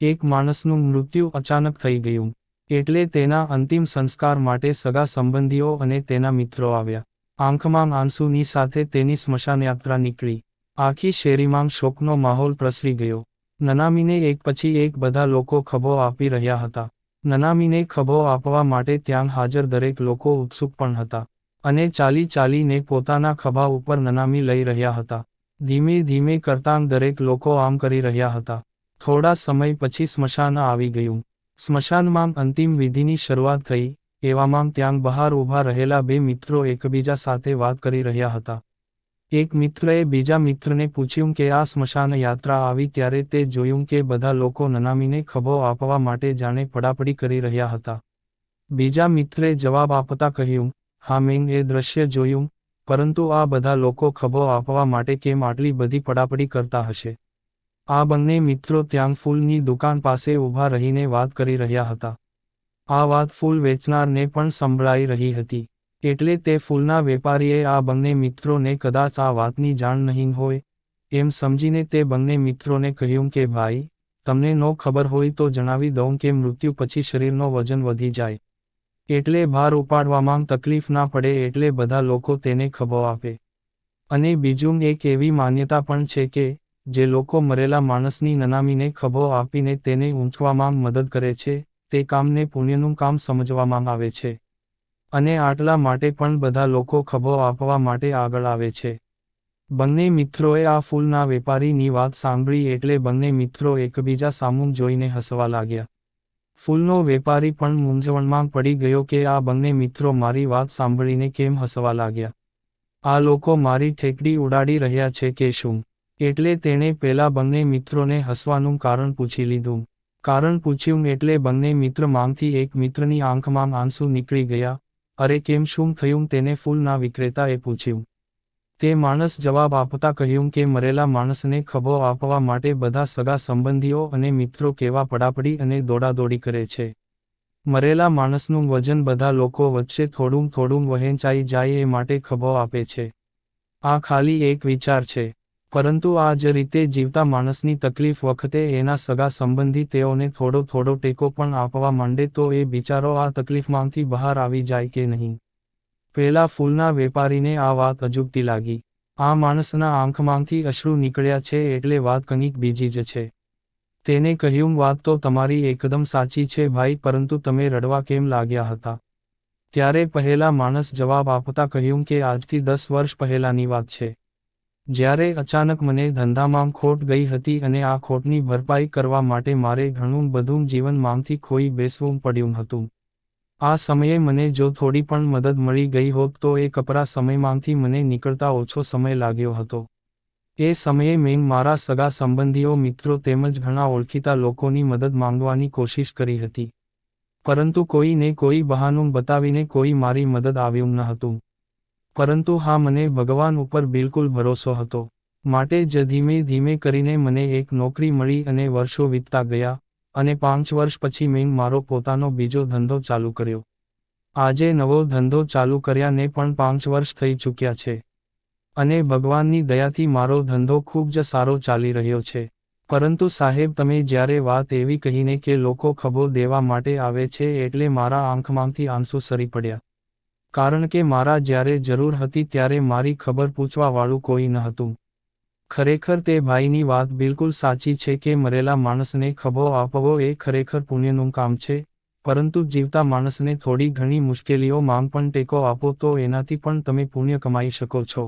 એક માણસનું મૃત્યુ અચાનક થઈ ગયું, એટલે તેના અંતિમ સંસ્કાર માટે સગા સંબંધીઓ અને તેના મિત્રો આવ્યા. આંખમાં આંસુની સાથે તેની સ્મશાનયાત્રા નીકળી. આખી શેરીમાં શોકનો માહોલ પ્રસરી ગયો. નનામીને એક પછી એક બધા લોકો ખભો આપી રહ્યા હતા. નનામીને ખભો આપવા માટે ત્યાં હાજર દરેક લોકો ઉત્સુક પણ હતા, અને ચાલી ચાલીને પોતાના ખભા ઉપર નનામી લઈ રહ્યા હતા. ધીમે ધીમે કરતાં દરેક લોકો આમ કરી રહ્યા હતા. થોડા સમય પછી સ્મશાન આવી ગયું. સ્મશાનમાં અંતિમ વિધિની શરૂઆત થઈ. એવામાં ત્યાં બહાર ઊભા રહેલા બે મિત્રો એકબીજા સાથે વાત કરી રહ્યા હતા. એક મિત્રએ બીજા મિત્રને પૂછ્યું કે આ સ્મશાન યાત્રા આવી ત્યારે તે જોયું કે બધા લોકો નનામીને ખભો આપવા માટે જાણે પડાપડી કરી રહ્યા હતા. બીજા મિત્રે જવાબ આપતા કહ્યું, હા મેં એ દ્રશ્ય જોયું, પરંતુ આ બધા લોકો ખભો આપવા માટે કેમ આટલી બધી પડાપડી કરતા હશે? આ બંને મિત્રો ત્યાં ફૂલની દુકાન પાસે ઊભા રહીને વાત કરી રહ્યા હતા. આ વાત ફૂલ વેચનારને પણ સંભળાઈ રહી હતી, એટલે તે ફૂલના વેપારીએ આ બંને મિત્રોને કદાચ આ વાતની જાણ નહીં હોય, એમ સમજીને તે બંને મિત્રોને કહ્યું કે ભાઈ, તમને નો ખબર હોય તો જણાવી દઉં કે મૃત્યુ પછી શરીરનો વજન વધી જાય, એટલે ભાર ઉપાડવામાં તકલીફ ના પડે એટલે બધા લોકો તેને ખભો આપે. અને બીજું એક એવી માન્યતા પણ છે કે જે લોકો મરેલા માણસની નનામીને ખભો આપીને તેને ઊંચવામાં મદદ કરે છે, તે કામને પુણ્યનું કામ સમજવામાં આવે છે. અને આટલા માટે પણ બધા લોકો ખભો આપવા માટે આગળ આવે છે. બંને મિત્રોએ આ ફૂલના વેપારીની વાત સાંભળી એટલે બંને મિત્રો એકબીજા સામું જોઈને હસવા લાગ્યા. ફૂલનો વેપારી પણ મૂંઝવણમાં પડી ગયો કે આ બંને મિત્રો મારી વાત સાંભળીને કેમ હસવા લાગ્યા. આ લોકો મારી ઠેકડી ઉડાડી રહ્યા છે કે શું? એટલે તેણે પેલા બંને મિત્રોને હસવાનું કારણ પૂછી લીધું. કારણ પૂછ્યું એટલે બંને મિત્રમાંથી એક મિત્રની આંખમાં આંસુ નીકળી ગયા. અરે કેમ, શું થયું? તેને ફૂલના વિક્રેતાએ પૂછ્યું. તે માણસ જવાબ આપતા કહ્યું કે મરેલા માણસને ખભો આપવા માટે બધા સગા સંબંધીઓ અને મિત્રો કેવા પડાપડી અને દોડાદોડી કરે છે. મરેલા માણસનું વજન બધા લોકો વચ્ચે થોડું થોડું વહેંચાઈ જાય એ માટે ખભો આપે છે. આ ખાલી એક વિચાર છે, પરંતુ આ જ રીતે જીવતા માણસની તકલીફ વખતે એના સગા સંબંધી તેઓને થોડો થોડો ટેકો પણ આપવા માંડે તો એ બિચારો આ તકલીફમાંથી બહાર આવી જાય કે નહીં? પેલા ફૂલના વેપારીને આ વાત અજુગતી લાગી. આ માણસના આંખમાંથી અશ્રુ નીકળ્યા છે એટલે વાત કંઈક બીજી જ છે. તેને કહ્યું, વાત તો તમારી એકદમ સાચી છે ભાઈ, પરંતુ તમે રડવા કેમ લાગ્યા હતા? ત્યારે પહેલા માણસ જવાબ આપતા કહ્યું કે આજથી 10 વર્ષ પહેલાની વાત છે, જ્યારે અચાનક મને ધંધામાં ખોટ ગઈ હતી અને આ ખોટની ભરપાઈ કરવા માટે મારે ઘણું બધું જીવનમાંથી ખોઈ બેસવું પડ્યું હતું. આ સમયે મને જો થોડી પણ મદદ મળી ગઈ હોત તો એ કપરા સમયમાંથી મને નીકળતા ઓછો સમય લાગ્યો હતો. એ સમયે મેં મારા સગા સંબંધીઓ, મિત્રો તેમજ ઘણા ઓળખીતા લોકોની મદદ માંગવાની કોશિશ કરી હતી, પરંતુ કોઈને કોઈ બહાનું બતાવીને કોઈ મારી મદદ આવ્યું ન હતું. પરંતુ હા, મને ભગવાન ઉપર બિલકુલ ભરોસો હતો, માટે જ ધીમે ધીમે કરીને મને એક નોકરી મળી અને વર્ષો વીતતા ગયા, અને 5 વર્ષ પછી મેં મારો પોતાનો બીજો ધંધો ચાલુ કર્યો. આજે નવો ધંધો ચાલુ કર્યાને પણ 5 વર્ષ થઈ ચૂક્યા છે, અને ભગવાનની દયાથી મારો ધંધો ખૂબ જ સારો ચાલી રહ્યો છે. પરંતુ સાહેબ, તમે જ્યારે વાત એવી કહીને કે લોકો ખભો દેવા માટે આવે છે એટલે મારા આંખમાંથી આંસુ સરી પડ્યા. કારણ કે મારા જ્યારે જરૂર હતી ત્યારે મારી ખબર પૂછવાવાળું કોઈ ન હતું. ખરેખર તે ભાઈની વાત બિલકુલ સાચી છે કે મરેલા માણસને ખભો આપવો એ ખરેખર પુણ્યનું કામ છે, પરંતુ જીવતા માણસને થોડી ઘણી મુશ્કેલીઓમાં પણ ટેકો આપો તો એનાથી પણ તમે પુણ્ય કમાઈ શકો છો.